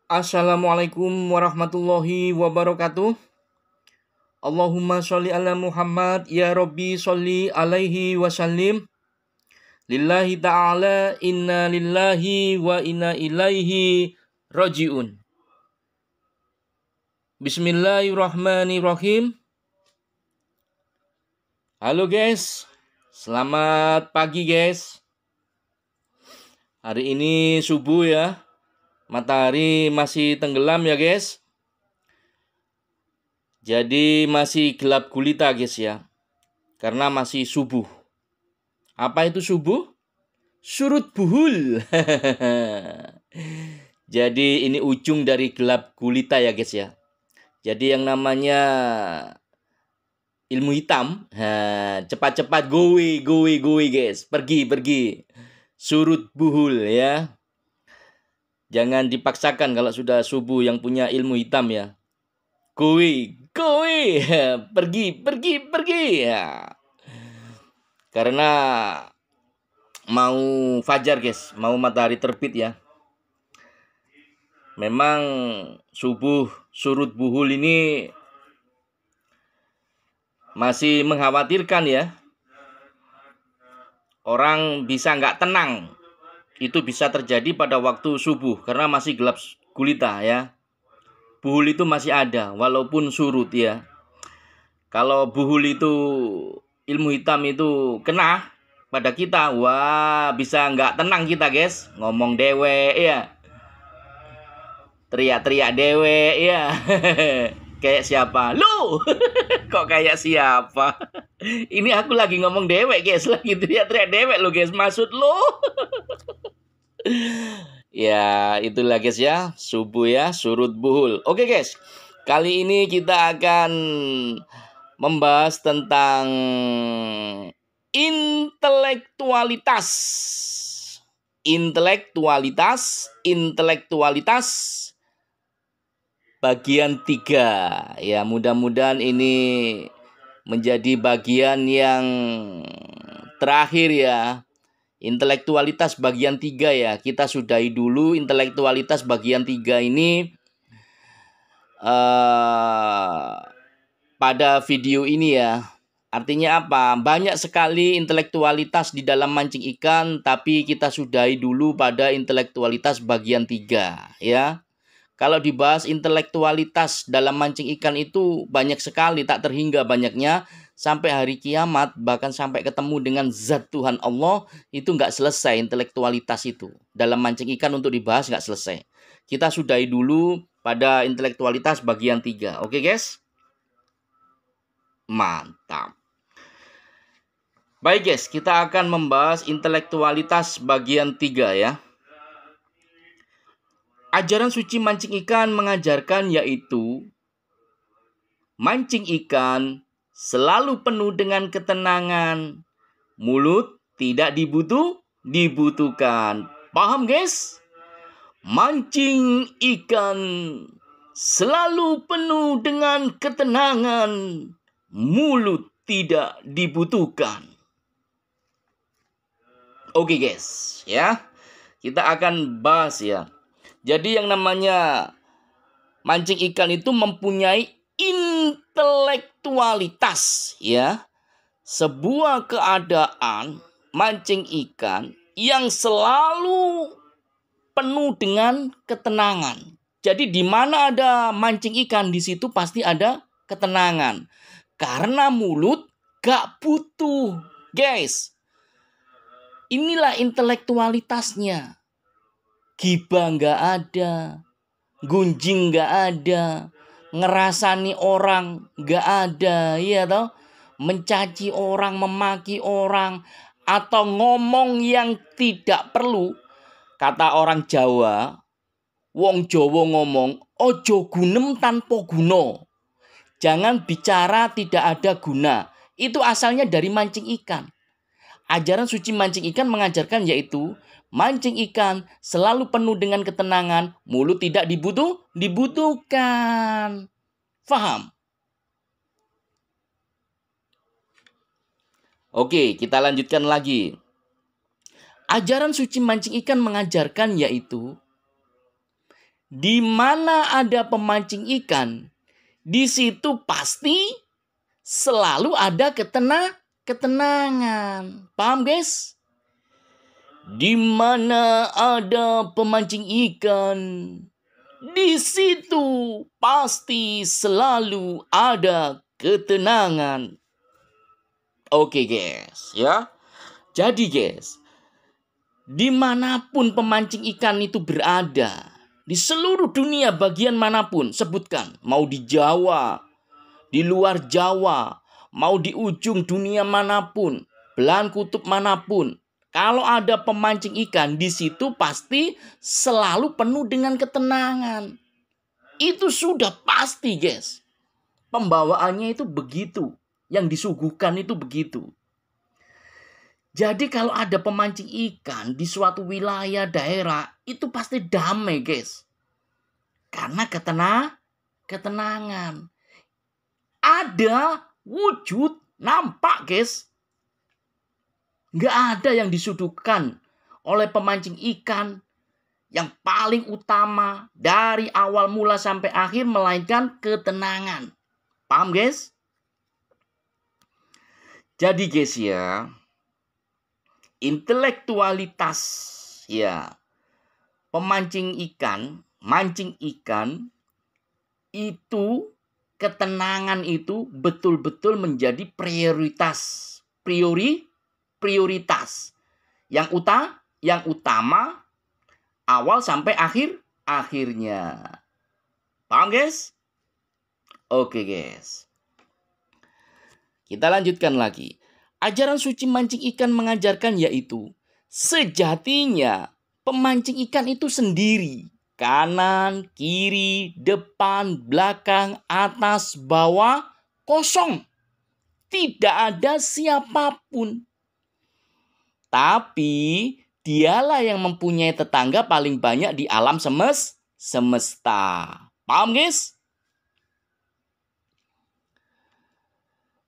Assalamualaikum warahmatullahi wabarakatuh. Allahumma sholli ala Muhammad ya Rabbi sholli alaihi wasallim. Lillahi ta'ala inna lillahi wa inna ilaihi rajiun. Bismillahirrahmanirrahim. Halo guys, selamat pagi guys. Hari ini subuh ya. Matahari masih tenggelam ya guys. Jadi masih gelap gulita guys ya. Karena masih subuh. Apa itu subuh? Surut buhul. Jadi ini ujung dari gelap gulita ya guys ya. Jadi yang namanya ilmu hitam, cepat-cepat go guys. Pergi. Surut buhul ya. Jangan dipaksakan kalau sudah subuh yang punya ilmu hitam ya. Go pergi ya. Karena mau fajar guys, mau matahari terbit ya. Memang subuh surut buhul ini masih mengkhawatirkan ya. Orang bisa nggak tenang. Itu bisa terjadi pada waktu subuh karena masih gelap gulita ya. Buhul itu masih ada walaupun surut ya. Kalau buhul itu ilmu hitam itu kena pada kita, wah bisa nggak tenang kita guys. Ngomong dewe ya. Teriak-teriak dewe ya. Kayak siapa? Lu! Kok kayak siapa? Ini aku lagi ngomong dewek guys. Lagi teriak-teriak dewek lo guys. Maksud lu? Ya itulah guys ya. Subuh ya. Surut buhul. Oke guys. Kali ini kita akan membahas tentang intelektualitas. Intelektualitas bagian 3 ya, mudah-mudahan ini menjadi bagian yang terakhir ya. Intelektualitas bagian 3 ya. Kita sudahi dulu intelektualitas bagian 3 ini pada video ini ya. Artinya apa? Banyak sekali intelektualitas di dalam mancing ikan, tapi kita sudahi dulu pada intelektualitas bagian 3 ya. Kalau dibahas intelektualitas dalam mancing ikan itu banyak sekali, tak terhingga banyaknya. Sampai hari kiamat, bahkan sampai ketemu dengan zat Tuhan Allah, itu nggak selesai intelektualitas itu. Dalam mancing ikan untuk dibahas nggak selesai. Kita sudahi dulu pada intelektualitas bagian 3. Oke guys? Mantap. Baik guys, kita akan membahas intelektualitas bagian 3 ya. Ajaran suci mancing ikan mengajarkan yaitu mancing ikan selalu penuh dengan ketenangan. Mulut tidak dibutuhkan. Paham guys? Mancing ikan selalu penuh dengan ketenangan. Mulut tidak dibutuhkan. Oke guys, ya. Kita akan bahas ya. Jadi yang namanya mancing ikan itu mempunyai intelektualitas ya. Sebuah keadaan mancing ikan yang selalu penuh dengan ketenangan. Jadi di mana ada mancing ikan, di situ pasti ada ketenangan. Karena mulut gak butuh. Guys, inilah intelektualitasnya. Gibah nggak ada, gunjing nggak ada, ngerasani orang nggak ada, ya toh, mencaci orang, memaki orang, atau ngomong yang tidak perlu. Kata orang Jawa, wong Jawa ngomong, ojo gunem tanpa guna. Jangan bicara tidak ada guna. Itu asalnya dari mancing ikan. Ajaran suci mancing ikan mengajarkan yaitu mancing ikan selalu penuh dengan ketenangan, mulut tidak dibutuhkan. Faham? Oke, kita lanjutkan lagi. Ajaran suci mancing ikan mengajarkan yaitu Di mana ada pemancing ikan, di situ pasti selalu ada ketenangan. Paham, guys? Di mana ada pemancing ikan, di situ pasti selalu ada ketenangan. Oke, guys, ya. Jadi, guys, dimanapun pemancing ikan itu berada, di seluruh dunia bagian manapun, sebutkan. Mau di Jawa, di luar Jawa, mau di ujung dunia manapun, belahan kutub manapun. Kalau ada pemancing ikan, di situ pasti selalu penuh dengan ketenangan. Itu sudah pasti, guys. Pembawaannya itu begitu. Yang disuguhkan itu begitu. Jadi kalau ada pemancing ikan di suatu wilayah daerah, itu pasti damai, guys. Karena ketenangan. Ada wujud, nampak, guys. Nggak ada yang disuguhkan oleh pemancing ikan yang paling utama dari awal mula sampai akhir, melainkan ketenangan. Paham, guys? Jadi, guys, ya, intelektualitas, ya, pemancing ikan, mancing ikan, itu ketenangan itu betul-betul menjadi prioritas. Prioritas. Yang utama awal sampai akhirnya. Paham, guys? Oke, guys. Kita lanjutkan lagi. Ajaran suci mancing ikan mengajarkan yaitu sejatinya pemancing ikan itu sendiri. Kanan, kiri, depan, belakang, atas, bawah, kosong. Tidak ada siapapun. Tapi dialah yang mempunyai tetangga paling banyak di alam semesta. Paham, guys?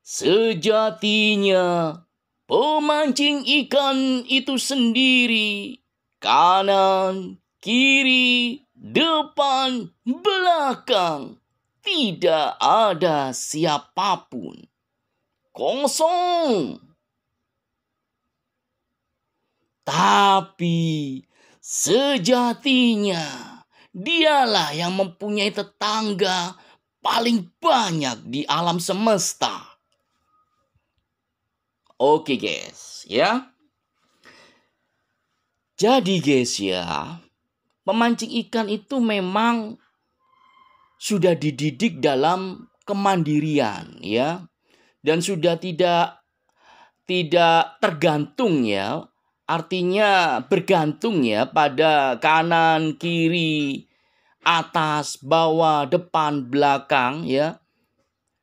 Sejatinya pemancing ikan itu sendiri. Kanan, kiri, depan, belakang. Tidak ada siapapun. Kosong. Tapi sejatinya dialah yang mempunyai tetangga paling banyak di alam semesta. Oke, guys, ya. Jadi, guys, ya, pemancing ikan itu memang sudah dididik dalam kemandirian, ya. Dan sudah tidak tergantung, ya. Artinya bergantung, ya, pada kanan, kiri, atas, bawah, depan, belakang, ya.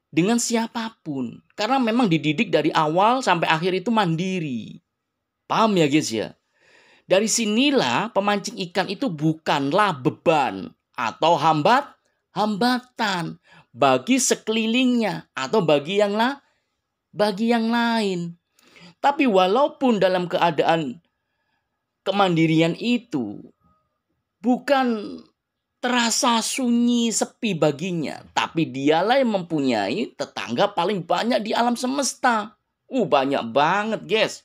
Dengan siapapun. Karena memang dididik dari awal sampai akhir itu mandiri. Paham, ya, guys, ya? Dari sinilah pemancing ikan itu bukanlah beban atau hambatan bagi sekelilingnya atau bagi yang lain. Tapi walaupun dalam keadaan kemandirian itu bukan terasa sunyi sepi baginya, tapi dialah yang mempunyai tetangga paling banyak di alam semesta. Banyak banget, guys.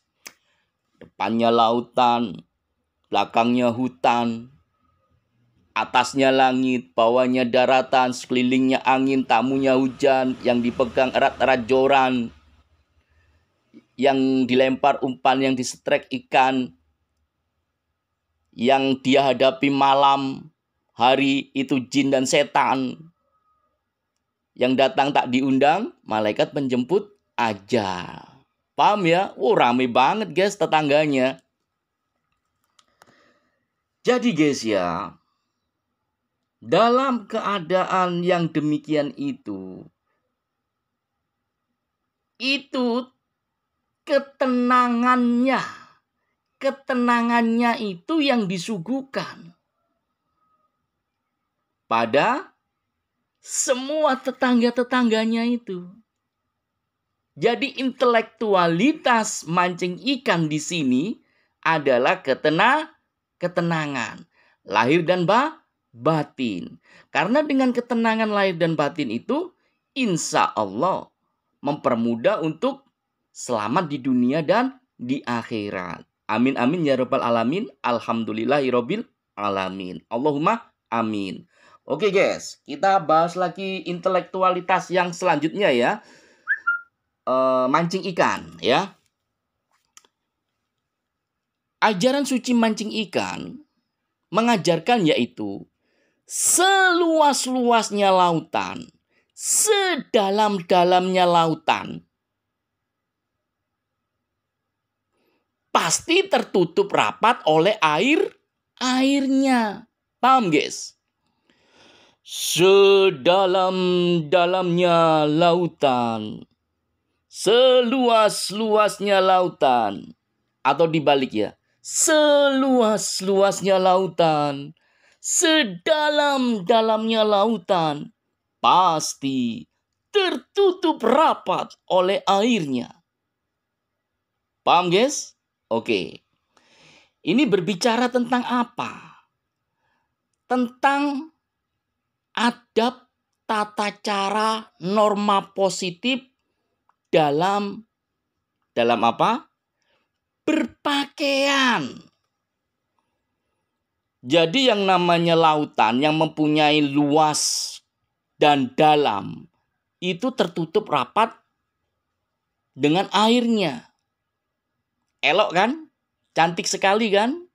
Depannya lautan, belakangnya hutan, atasnya langit, bawahnya daratan, sekelilingnya angin, tamunya hujan, yang dipegang erat-erat joran, yang dilempar umpan, yang disetrek ikan, yang dia hadapi malam, hari itu jin dan setan. Yang datang tak diundang, malaikat penjemput ajal. Paham, ya? Rame banget, guys, tetangganya. Jadi, guys, ya, dalam keadaan yang demikian itu ketenangannya itu yang disuguhkan pada semua tetangga-tetangganya itu. Jadi intelektualitas mancing ikan di sini adalah ketenangan. Lahir dan batin. Karena dengan ketenangan lahir dan batin itu, insya Allah mempermudah untuk selamat di dunia dan di akhirat. Amin amin ya rabbal alamin. Alhamdulillahirabbil alamin. Allahumma amin. Oke guys, kita bahas lagi intelektualitas yang selanjutnya ya. Mancing ikan ya. Ajaran suci mancing ikan mengajarkan yaitu seluas-luasnya lautan, sedalam-dalamnya lautan, pasti tertutup rapat oleh airnya. Paham guys? Sedalam-dalamnya lautan, seluas-luasnya lautan. Atau dibalik ya, seluas-luasnya lautan, sedalam-dalamnya lautan, pasti tertutup rapat oleh airnya. Paham guys? Oke. Ini berbicara tentang apa? Tentang adab, tata cara, norma positif dalam apa? Berpakaian. Jadi yang namanya lautan yang mempunyai luas dan dalam itu tertutup rapat dengan airnya. Elok kan? Cantik sekali kan?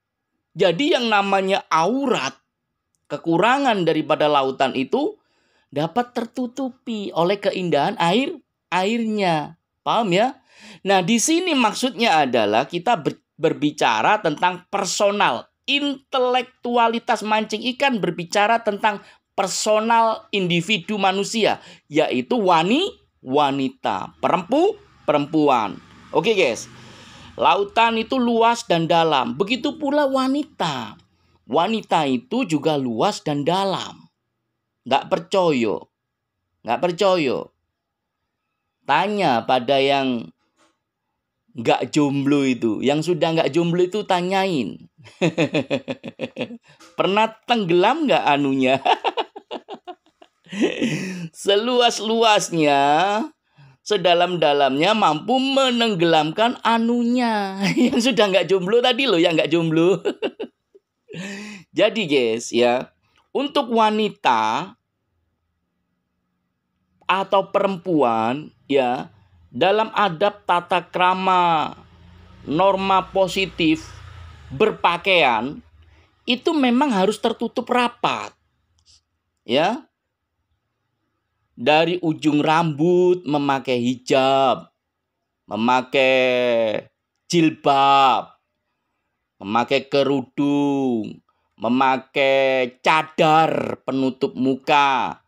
Jadi yang namanya aurat, kekurangan daripada lautan itu dapat tertutupi oleh keindahan airnya. Paham ya? Nah, di sini maksudnya adalah kita berbicara tentang personal. Intelektualitas mancing ikan berbicara tentang personal individu manusia, yaitu wanita, perempuan. Oke guys, lautan itu luas dan dalam. Begitu pula wanita. Wanita itu juga luas dan dalam. Nggak percaya. Tanya pada yang nggak jomblo itu. Yang sudah nggak jomblo itu tanyain. Pernah tenggelam nggak anunya? Seluas-luasnya, sedalam-dalamnya mampu menenggelamkan anunya. Yang sudah nggak jomblo tadi loh, yang nggak jomblo. Jadi guys ya, untuk wanita atau perempuan ya, dalam adab tata krama norma positif berpakaian itu memang harus tertutup rapat ya. Dari ujung rambut memakai hijab, memakai jilbab, memakai kerudung, memakai cadar penutup muka,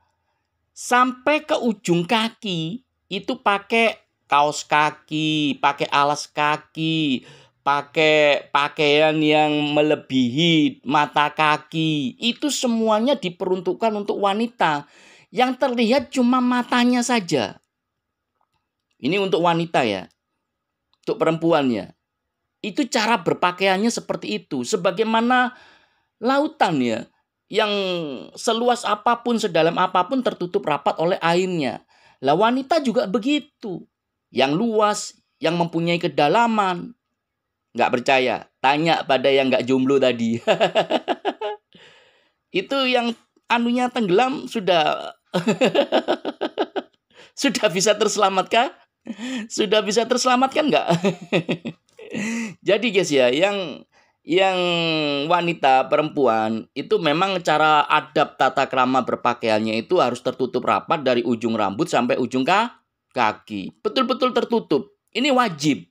sampai ke ujung kaki itu pakai kaos kaki, pakai alas kaki, pakai pakaian yang melebihi mata kaki. Itu semuanya diperuntukkan untuk wanita. Yang terlihat cuma matanya saja. Ini untuk wanita ya. Untuk perempuannya. Itu cara berpakaiannya seperti itu. Sebagaimana lautan ya. Yang seluas apapun, sedalam apapun tertutup rapat oleh airnya. Lah wanita juga begitu. Yang luas, yang mempunyai kedalaman. Nggak percaya? Tanya pada yang nggak jomblo tadi. Itu yang anunya tenggelam sudah sudah bisa terselamatkan? Sudah bisa terselamatkan nggak? Jadi guys ya, yang wanita perempuan itu memang cara adab tata krama berpakaiannya itu harus tertutup rapat dari ujung rambut sampai ujung kaki. Betul-betul tertutup. Ini wajib.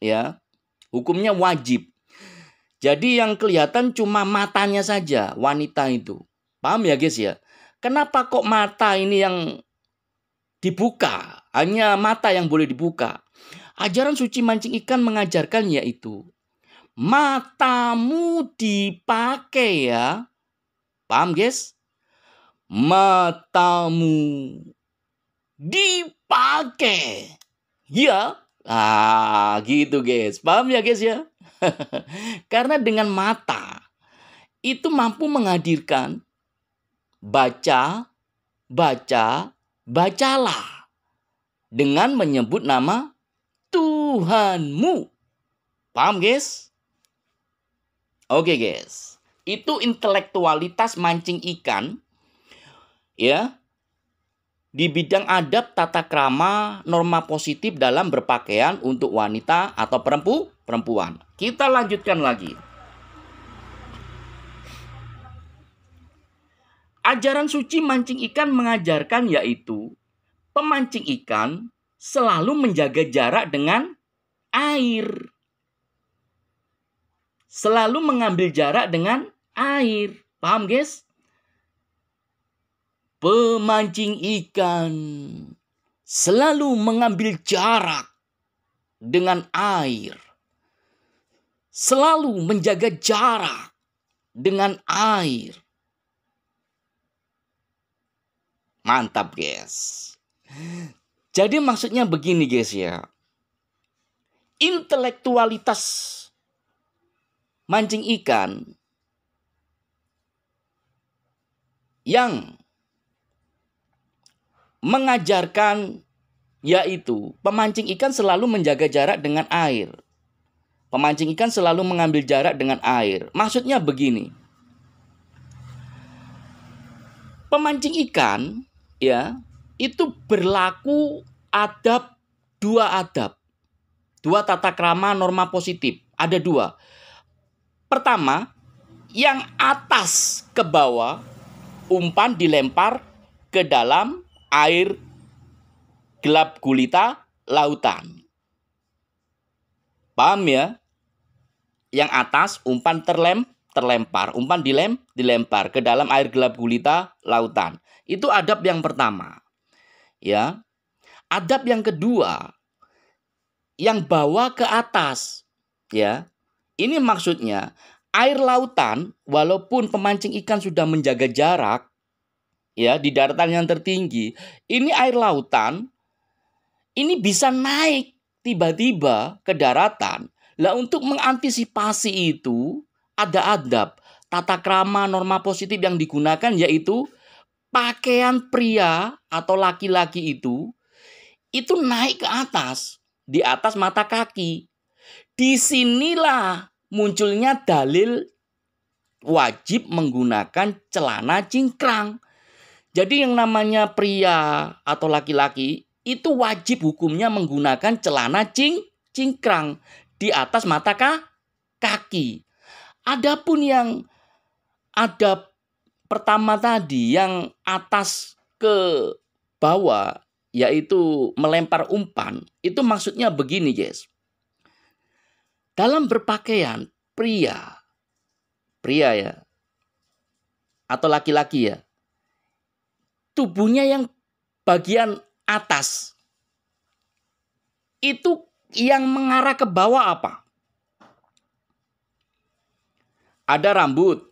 Ya. Hukumnya wajib. Jadi yang kelihatan cuma matanya saja wanita itu. Paham ya guys ya? Kenapa kok mata ini yang dibuka? Hanya mata yang boleh dibuka. Ajaran suci mancing ikan mengajarkan yaitu matamu dipakai ya. Paham guys? Matamu dipakai. Ya. Gitu guys. Paham ya guys ya? Karena dengan mata itu mampu menghadirkan baca, baca, bacalah dengan menyebut nama Tuhanmu. Paham, guys? Oke, guys. Itu intelektualitas mancing ikan ya di bidang adab, tata krama, norma positif dalam berpakaian untuk wanita atau perempuan. Kita lanjutkan lagi. Ajaran suci mancing ikan mengajarkan yaitu pemancing ikan selalu menjaga jarak dengan air. Selalu mengambil jarak dengan air. Paham, guys? Pemancing ikan selalu mengambil jarak dengan air. Selalu menjaga jarak dengan air. Mantap, guys. Jadi maksudnya begini, guys ya. Intelektualitas mancing ikan yang mengajarkan yaitu pemancing ikan selalu menjaga jarak dengan air. Pemancing ikan selalu mengambil jarak dengan air. Maksudnya begini. Pemancing ikan ya itu berlaku dua tata krama norma positif. Ada dua. Pertama, yang atas ke bawah, umpan dilempar ke dalam air gelap gulita lautan. Paham ya? Yang atas umpan terlempar, umpan dilempar ke dalam air gelap gulita lautan. Itu adab yang pertama. Ya. Adab yang kedua, yang bawa ke atas, ya. Ini maksudnya air lautan walaupun pemancing ikan sudah menjaga jarak ya di daratan yang tertinggi, ini air lautan ini bisa naik tiba-tiba ke daratan. Lah untuk mengantisipasi itu ada adab, tata krama, norma positif yang digunakan yaitu pakaian pria atau laki-laki itu naik ke atas, di atas mata kaki. Disinilah munculnya dalil wajib menggunakan celana cingkrang. Jadi yang namanya pria atau laki-laki itu wajib hukumnya menggunakan celana cingkrang di atas mata kaki. Adapun yang adab pertama tadi yang atas ke bawah yaitu melempar umpan, itu maksudnya begini, guys. Dalam berpakaian pria ya atau laki-laki ya, tubuhnya yang bagian atas itu yang mengarah ke bawah apa? Ada rambut,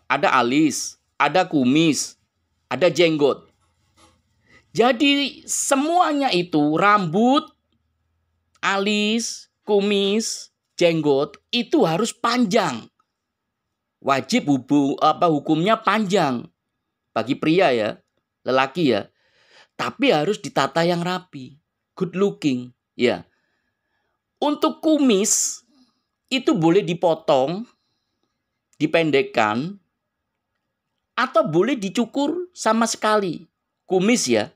ada alis, ada kumis, ada jenggot. Jadi semuanya itu rambut, alis, kumis, jenggot itu harus panjang. Wajib hukumnya panjang bagi pria ya, lelaki ya. Tapi harus ditata yang rapi, good looking ya. Untuk kumis itu boleh dipotong, dipendekkan atau boleh dicukur sama sekali. Kumis ya.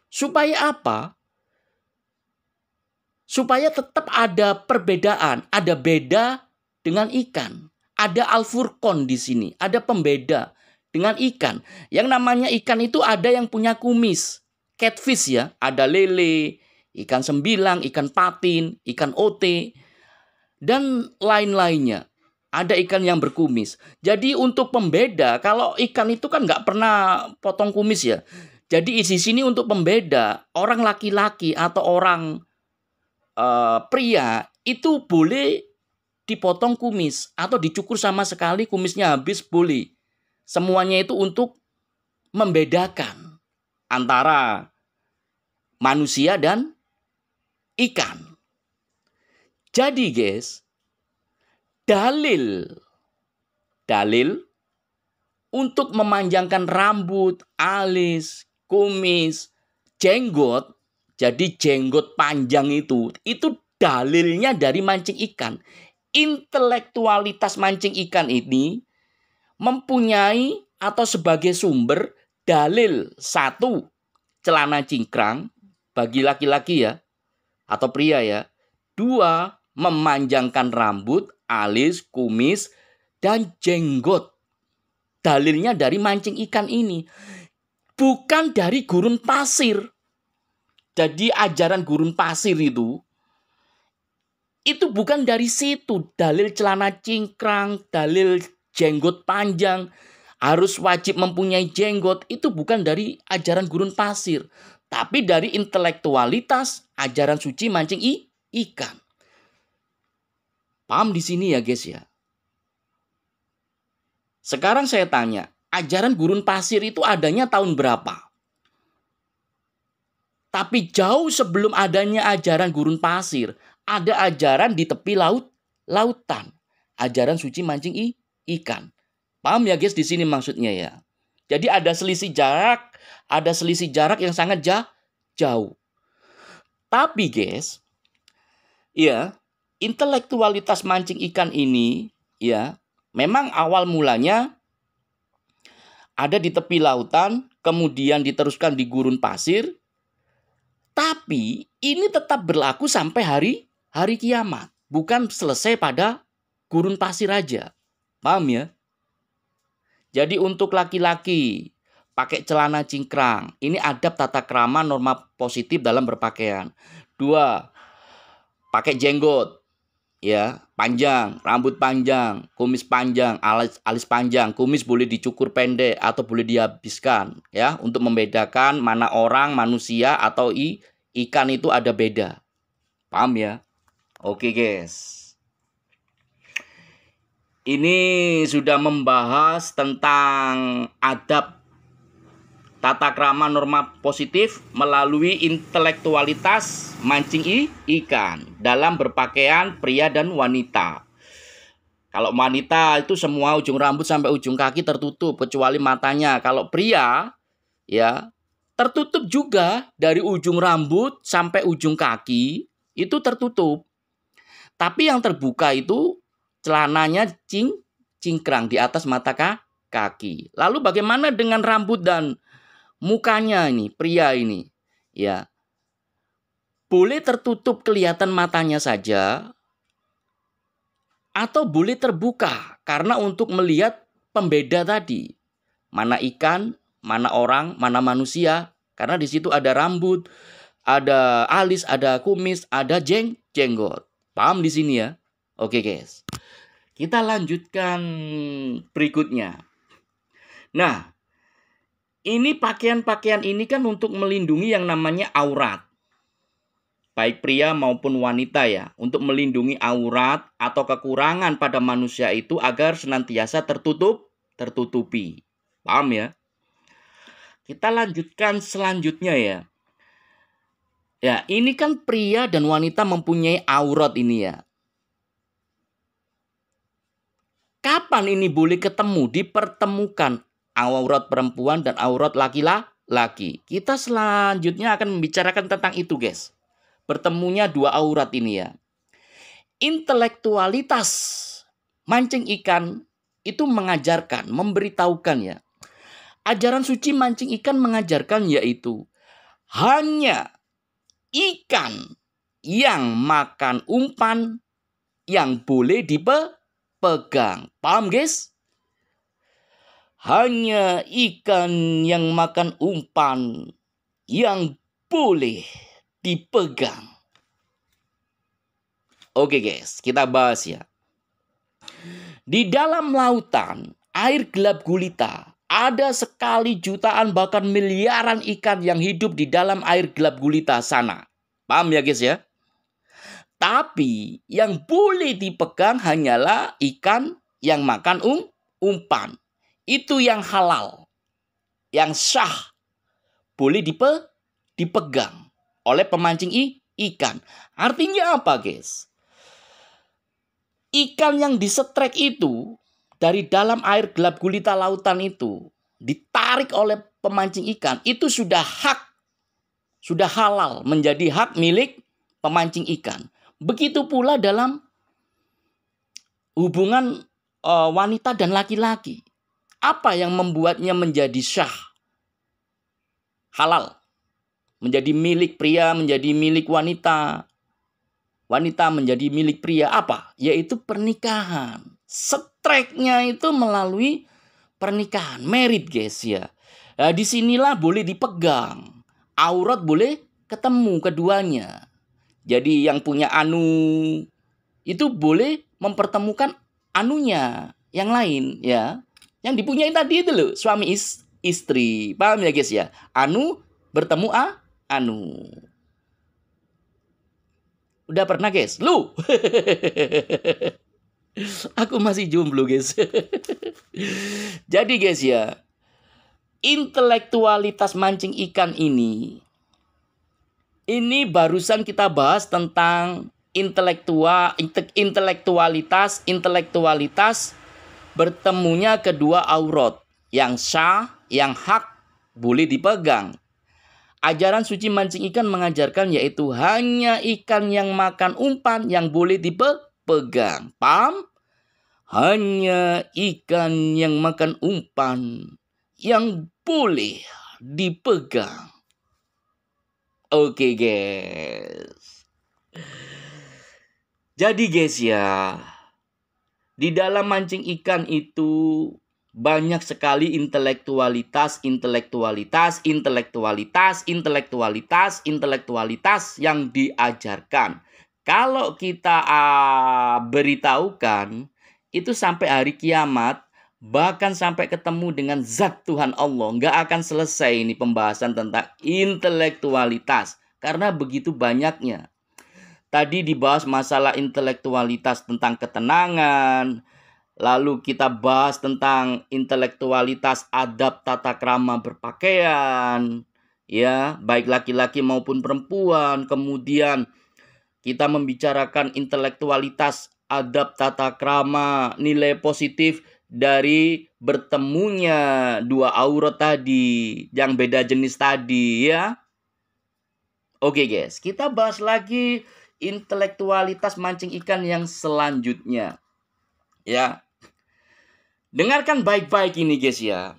Supaya apa? Supaya tetap ada perbedaan, ada beda dengan ikan. Ada al-furqon di sini, ada pembeda dengan ikan. Yang namanya ikan itu ada yang punya kumis, catfish ya, ada lele, ikan sembilang, ikan patin, ikan ote, dan lain-lainnya. Ada ikan yang berkumis. Jadi untuk pembeda, kalau ikan itu kan nggak pernah potong kumis ya. Jadi di sini untuk pembeda, orang laki-laki atau orang pria itu boleh dipotong kumis atau dicukur sama sekali kumisnya habis boleh. Semuanya itu untuk membedakan antara manusia dan ikan. Jadi guys, dalil untuk memanjangkan rambut, alis, kumis, jenggot. Jadi jenggot panjang itu dalilnya dari mancing ikan. Intelektualitas mancing ikan ini mempunyai atau sebagai sumber dalil satu, celana cingkrang bagi laki-laki ya atau pria ya. Dua, memanjangkan rambut, alis, kumis, dan jenggot. Dalilnya dari mancing ikan ini. Bukan dari gurun pasir. Jadi ajaran gurun pasir itu bukan dari situ. Dalil celana cingkrang, dalil jenggot panjang, harus wajib mempunyai jenggot. Itu bukan dari ajaran gurun pasir. Tapi dari intelektualitas ajaran suci mancing ikan. Paham di sini ya guys ya? Sekarang saya tanya, ajaran gurun pasir itu adanya tahun berapa? Tapi jauh sebelum adanya ajaran gurun pasir, ada ajaran di tepi lautan. Ajaran suci mancing ikan. Paham ya guys di sini maksudnya ya? Jadi ada selisih jarak yang sangat jauh. Tapi guys, ya, intelektualitas mancing ikan ini ya, memang awal mulanya ada di tepi lautan, kemudian diteruskan di gurun pasir. Tapi ini tetap berlaku sampai hari kiamat. Bukan selesai pada gurun pasir aja. Paham ya? Jadi untuk laki-laki pakai celana cingkrang. Ini adab tata krama norma positif dalam berpakaian. Dua, pakai jenggot. Ya, panjang, rambut panjang, kumis panjang, alis panjang. Kumis boleh dicukur pendek atau boleh dihabiskan ya, untuk membedakan mana orang, manusia atau ikan itu ada beda. Paham ya? Oke guys. Ini sudah membahas tentang adab tata krama norma positif melalui intelektualitas mancing ikan dalam berpakaian pria dan wanita. Kalau wanita itu semua ujung rambut sampai ujung kaki tertutup kecuali matanya. Kalau pria ya tertutup juga dari ujung rambut sampai ujung kaki itu tertutup. Tapi yang terbuka itu celananya cingkrang di atas mata kaki. Lalu bagaimana dengan rambut dan mukanya ini, pria ini, ya, boleh tertutup kelihatan matanya saja, atau boleh terbuka, karena untuk melihat pembeda tadi, mana ikan, mana orang, mana manusia, karena di situ ada rambut, ada alis, ada kumis, ada jenggot. Paham di sini ya? Oke guys, kita lanjutkan berikutnya. Nah, ini pakaian-pakaian ini kan untuk melindungi yang namanya aurat. Baik pria maupun wanita ya. Untuk melindungi aurat atau kekurangan pada manusia itu agar senantiasa tertutupi. Paham ya? Kita lanjutkan selanjutnya ya. Ya, ini kan pria dan wanita mempunyai aurat ini ya. Kapan ini boleh ketemu, dipertemukan aurat perempuan dan aurat laki-laki? Kita selanjutnya akan membicarakan tentang itu guys. Bertemunya dua aurat ini ya. Intelektualitas mancing ikan itu mengajarkan, memberitahukan ya. Ajaran suci mancing ikan mengajarkan yaitu hanya ikan yang makan umpan yang boleh dipegang. Paham guys? Hanya ikan yang makan umpan yang boleh dipegang. Oke guys, kita bahas ya. Di dalam lautan, air gelap gulita, ada sekali jutaan bahkan miliaran ikan yang hidup di dalam air gelap gulita sana. Paham ya guys ya? Tapi yang boleh dipegang hanyalah ikan yang makan umpan. Itu yang halal, yang sah, boleh dipegang oleh pemancing ikan. Artinya apa guys? Ikan yang disetrek itu dari dalam air gelap gulita lautan itu ditarik oleh pemancing ikan, itu sudah halal, menjadi hak milik pemancing ikan. Begitu pula dalam hubungan wanita dan laki-laki. Apa yang membuatnya menjadi syah? Halal. Menjadi milik pria, menjadi milik wanita. Wanita menjadi milik pria. Apa? Yaitu pernikahan. Streknya itu melalui pernikahan. Married, guys, ya. Nah, disinilah boleh dipegang. Aurat boleh ketemu keduanya. Jadi yang punya anu itu boleh mempertemukan anunya yang lain, ya. Yang dipunyai tadi itu loh, suami istri. Paham ya, guys, ya? Anu bertemu anu. Udah pernah, guys? Lu. Aku masih jomblo, guys. Jadi, guys, ya, intelektualitas mancing ikan ini barusan kita bahas tentang intelektualitas bertemunya kedua aurat yang syah, yang hak boleh dipegang. Ajaran suci mancing ikan mengajarkan yaitu hanya ikan yang makan umpan yang boleh dipegang. Paham? Hanya ikan yang makan umpan yang boleh dipegang. Oke, guys. Jadi, guys, ya, di dalam mancing ikan itu banyak sekali intelektualitas yang diajarkan. Kalau kita beritahukan, itu sampai hari kiamat, bahkan sampai ketemu dengan zat Tuhan Allah, nggak akan selesai ini pembahasan tentang intelektualitas. Karena begitu banyaknya. Tadi dibahas masalah intelektualitas tentang ketenangan. Lalu kita bahas tentang intelektualitas adab tata krama berpakaian. Ya, baik laki-laki maupun perempuan. Kemudian kita membicarakan intelektualitas adab tata krama, nilai positif dari bertemunya dua aurat tadi, yang beda jenis tadi, ya. Oke, guys, kita bahas lagi intelektualitas mancing ikan yang selanjutnya. Ya. Dengarkan baik-baik ini, guys, ya.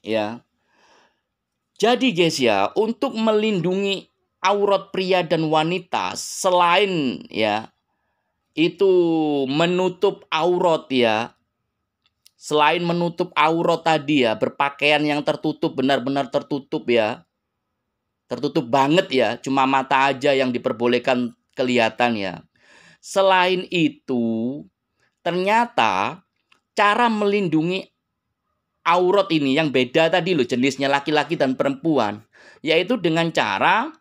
Ya. Jadi, guys, ya, untuk melindungi aurat pria dan wanita selain ya itu menutup aurat, ya. Selain menutup aurat tadi, ya, berpakaian yang tertutup, benar-benar tertutup, ya. Tertutup banget, ya. Cuma mata aja yang diperbolehkan kelihatan, ya. Selain itu, ternyata cara melindungi aurat ini yang beda tadi loh, jenisnya laki-laki dan perempuan, yaitu dengan cara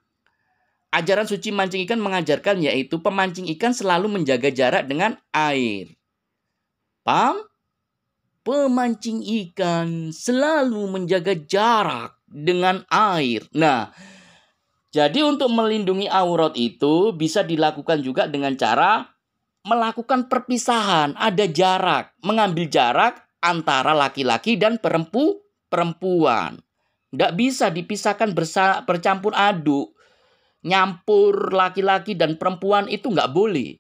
ajaran suci mancing ikan mengajarkan, yaitu pemancing ikan selalu menjaga jarak dengan air. Paham? Pemancing ikan selalu menjaga jarak dengan air. Nah, jadi untuk melindungi aurat itu bisa dilakukan juga dengan cara melakukan perpisahan, ada jarak, mengambil jarak antara laki-laki dan perempuan. Nggak bisa dipisahkan bercampur aduk. Nyampur laki-laki dan perempuan itu nggak boleh.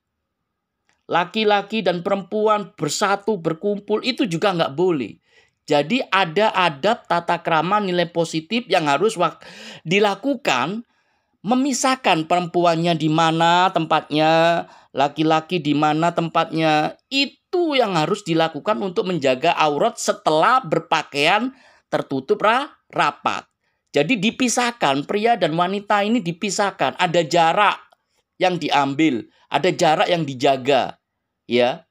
Laki-laki dan perempuan bersatu, berkumpul, itu juga nggak boleh. Jadi ada adab tata krama nilai positif yang harus dilakukan, memisahkan perempuannya di mana tempatnya, laki-laki di mana tempatnya. Itu yang harus dilakukan untuk menjaga aurat setelah berpakaian tertutup rapat. Jadi dipisahkan, pria dan wanita ini dipisahkan. Ada jarak yang diambil, ada jarak yang dijaga. Ya,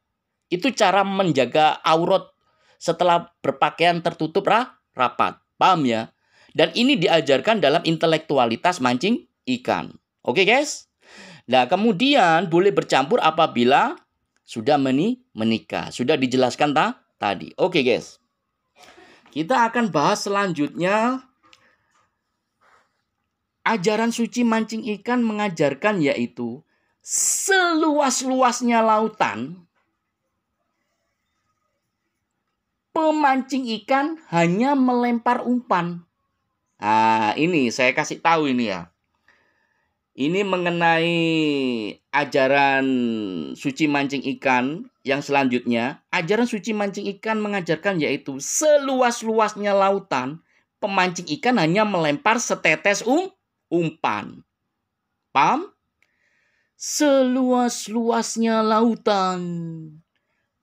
itu cara menjaga aurat setelah berpakaian tertutup rapat. Paham, ya? Dan ini diajarkan dalam intelektualitas mancing ikan. Oke, guys? Nah, kemudian boleh bercampur apabila sudah menikah. Sudah dijelaskan tadi. Oke, guys. Kita akan bahas selanjutnya. Ajaran suci mancing ikan mengajarkan yaitu seluas-luasnya lautan, pemancing ikan hanya melempar umpan. Nah, ini saya kasih tahu ini ya. Ini mengenai ajaran suci mancing ikan yang selanjutnya. Ajaran suci mancing ikan mengajarkan yaitu seluas-luasnya lautan, pemancing ikan hanya melempar setetes umpan. Paham? Seluas-luasnya lautan,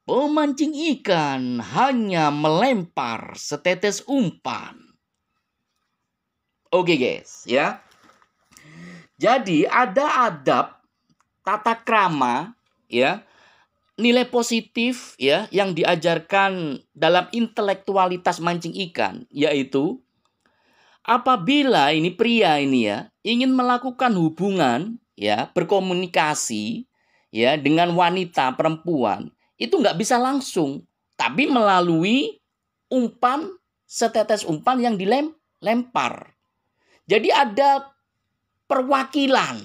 pemancing ikan hanya melempar setetes umpan. Oke guys, ya. Jadi ada adab, tata krama, ya, nilai positif ya yang diajarkan dalam intelektualitas mancing ikan, yaitu apabila ini pria ini ya ingin melakukan hubungan ya, berkomunikasi ya dengan wanita perempuan, itu nggak bisa langsung, tapi melalui umpan, setetes umpan yang dilempar. Jadi ada perwakilan,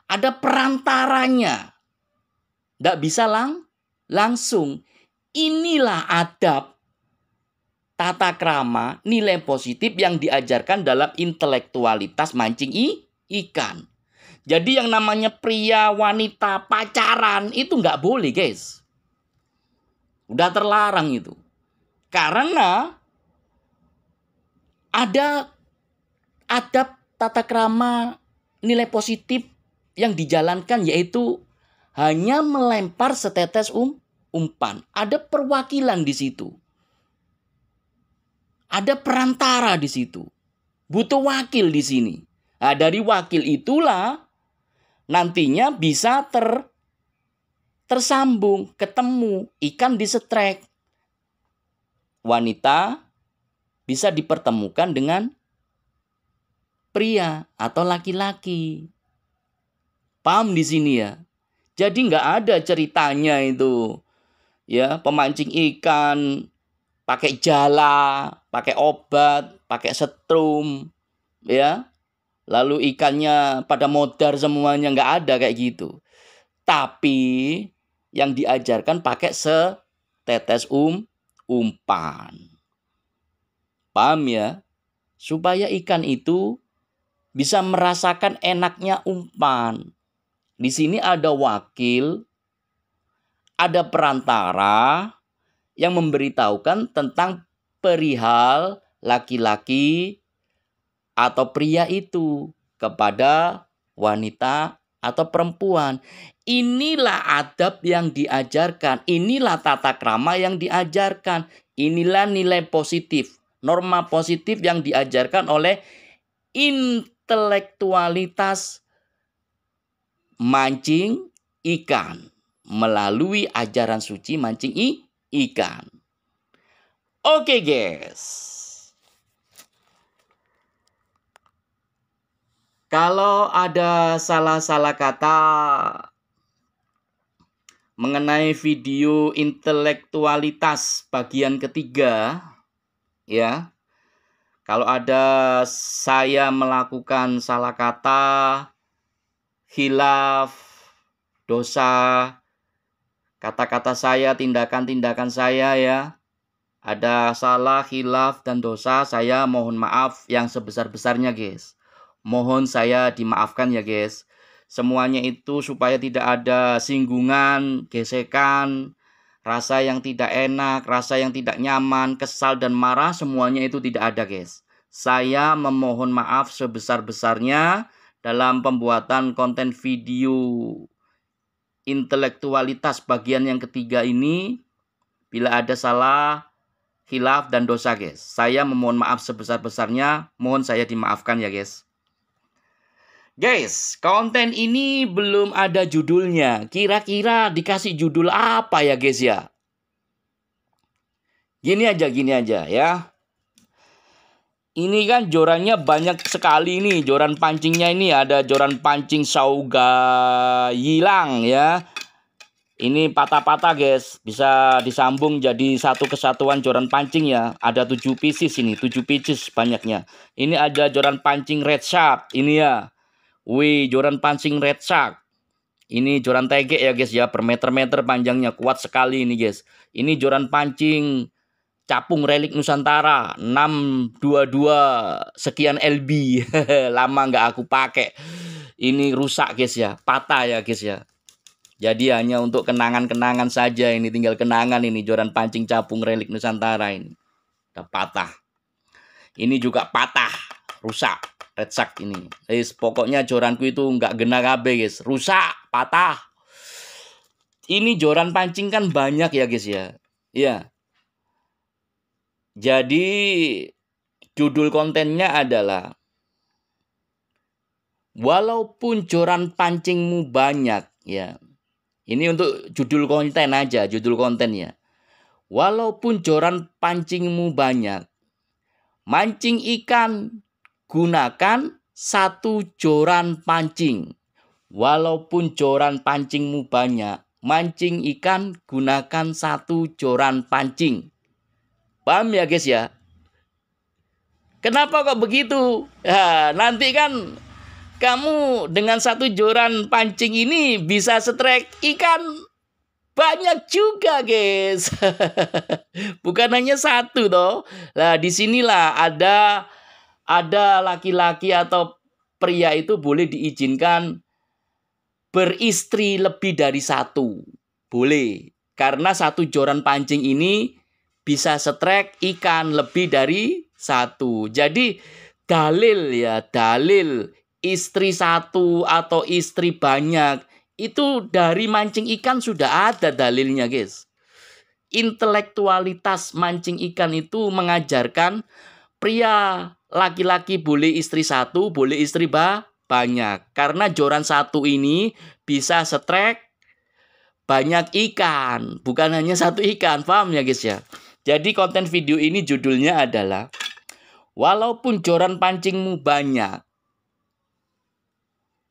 ada perantaranya, nggak bisa langsung. Inilah adab, tata krama, nilai positif yang diajarkan dalam intelektualitas mancing ikan. Jadi yang namanya pria wanita pacaran itu nggak boleh guys. Udah terlarang itu. Karena ada adab, tata krama, nilai positif yang dijalankan yaitu hanya melempar setetes umpan. Ada perwakilan di situ. Ada perantara di situ. Butuh wakil di sini. Nah, dari wakil itulah nantinya bisa tersambung, ketemu, ikan disetrek. Wanita bisa dipertemukan dengan pria atau laki-laki. Paham di sini ya? Jadi nggak ada ceritanya itu. Ya, pemancing ikan pakai jala, pakai obat, pakai setrum, ya. Lalu ikannya pada modar semuanya, nggak ada kayak gitu. Tapi yang diajarkan pakai setetes umpan. Paham ya? Supaya ikan itu bisa merasakan enaknya umpan. Di sini ada wakil, ada perantara yang memberitahukan tentang perihal laki-laki atau pria itu kepada wanita atau perempuan. Inilah adab yang diajarkan, inilah tata krama yang diajarkan, inilah nilai positif, norma positif yang diajarkan oleh intelektualitas mancing ikan melalui ajaran suci mancing ikan. Oke guys. Kalau ada salah-salah kata mengenai video intelektualitas bagian ketiga, ya. Kalau ada saya melakukan salah kata, khilaf, dosa, kata-kata saya, tindakan-tindakan saya ya, ada salah, khilaf, dan dosa, saya mohon maaf yang sebesar-besarnya guys. Mohon saya dimaafkan ya guys. Semuanya itu supaya tidak ada singgungan, gesekan, rasa yang tidak enak, rasa yang tidak nyaman, kesal dan marah, semuanya itu tidak ada guys. Saya memohon maaf sebesar-besarnya dalam pembuatan konten video intelektualitas bagian yang ketiga ini. Bila ada salah, khilaf dan dosa guys, saya memohon maaf sebesar-besarnya. Mohon saya dimaafkan ya guys. Guys, konten ini belum ada judulnya. Kira-kira dikasih judul apa ya guys ya? Gini aja ya. Ini kan jorannya banyak sekali nih. Joran pancingnya ini ada joran pancing sauga hilang ya. Ini patah-patah guys. Bisa disambung jadi satu kesatuan joran pancing ya. Ada 7 pieces ini. 7 pieces banyaknya. Ini ada joran pancing red shark. Ini ya. Wih, joran pancing red shark. Ini joran tegek ya guys ya, bermeter-meter panjangnya, kuat sekali ini guys. Ini joran pancing capung relik Nusantara 622 sekian LB. Lama nggak aku pakai. Ini rusak guys ya, patah ya guys ya. Jadi hanya untuk kenangan-kenangan saja, ini tinggal kenangan ini joran pancing capung relik Nusantara ini. Udah patah. Ini juga patah, rusak, recak ini. Pokoknya joranku itu nggak gena kabeh guys, rusak, patah. Ini joran pancing kan banyak ya guys ya. Ya. Jadi judul kontennya adalah walaupun joran pancingmu banyak ya. Ini untuk judul konten aja, judul kontennya. Walaupun joran pancingmu banyak, mancing ikan gunakan satu joran pancing. Walaupun joran pancingmu banyak, mancing ikan gunakan satu joran pancing. Paham ya guys ya? Kenapa kok begitu? Ya, nanti kan kamu dengan satu joran pancing ini bisa strike ikan banyak juga guys. Bukan hanya satu toh. Nah disinilah ada laki-laki atau pria itu boleh diizinkan beristri lebih dari satu. Boleh. Karena satu joran pancing ini bisa strike ikan lebih dari satu. Jadi dalil ya, dalil istri satu atau istri banyak itu dari mancing ikan sudah ada dalilnya guys. Intelektualitas mancing ikan itu mengajarkan pria laki-laki boleh istri satu, boleh istri banyak. Karena joran satu ini bisa strike banyak ikan, bukan hanya satu ikan. Paham ya guys ya? Jadi konten video ini judulnya adalah walaupun joran pancingmu banyak,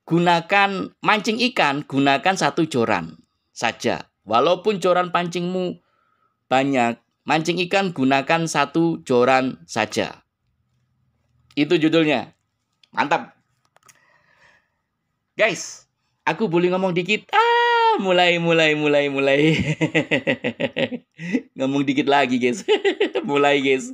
gunakan mancing ikan, gunakan satu joran saja. Walaupun joran pancingmu banyak, mancing ikan gunakan satu joran saja. Itu judulnya. Mantap. Guys, aku boleh ngomong dikit. Mulai. Ngomong dikit lagi guys. Mulai guys.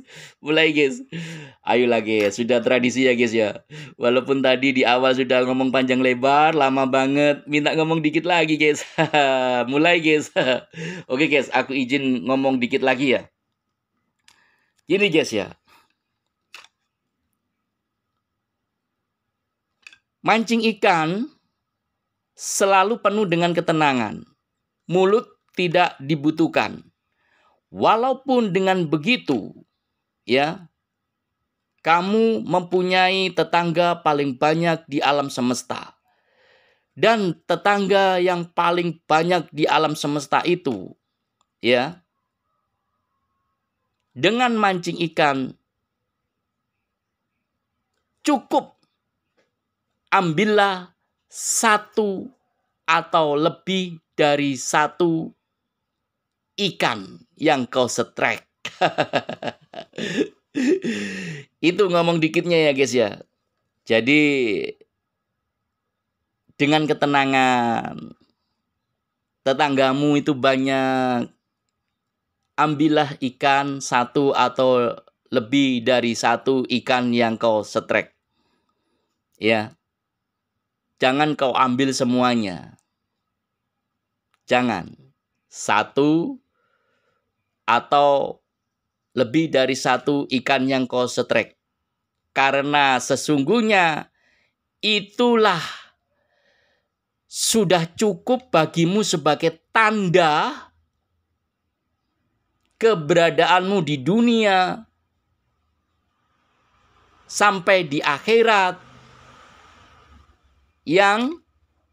Ayolah guys, sudah tradisi ya guys ya. Walaupun tadi di awal sudah ngomong panjang lebar, lama banget, minta ngomong dikit lagi guys. Mulai guys. Oke guys, aku izin ngomong dikit lagi ya. Gini guys ya. Mancing ikan selalu penuh dengan ketenangan. Mulut tidak dibutuhkan. Walaupun dengan begitu, ya, kamu mempunyai tetangga paling banyak di alam semesta. Dan tetangga yang paling banyak di alam semesta itu, ya, dengan mancing ikan, cukup ambillah satu atau lebih dari satu ikan yang kau strike. Itu ngomong dikitnya ya guys ya. Jadi dengan ketenangan, tetanggamu itu banyak, ambillah ikan satu atau lebih dari satu ikan yang kau strike. Ya. Jangan kau ambil semuanya. Jangan. Satu atau lebih dari satu ikan yang kau strike. Karena sesungguhnya itulah sudah cukup bagimu sebagai tanda keberadaanmu di dunia sampai di akhirat yang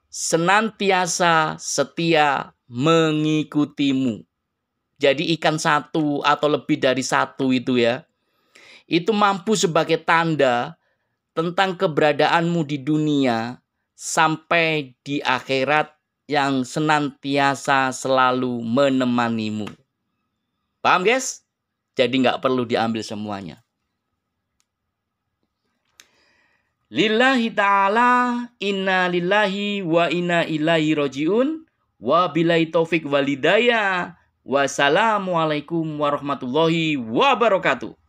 senantiasa setia mengikutimu. Jadi ikan satu atau lebih dari satu itu ya, itu mampu sebagai tanda tentang keberadaanmu di dunia sampai di akhirat yang senantiasa selalu menemanimu. Paham guys? Jadi nggak perlu diambil semuanya. Lillahi ta'ala inna lillahi wa inna ilaihi roji'un wa bilai taufik walidaya Wassalamualaikum warahmatullahi wabarakatuh.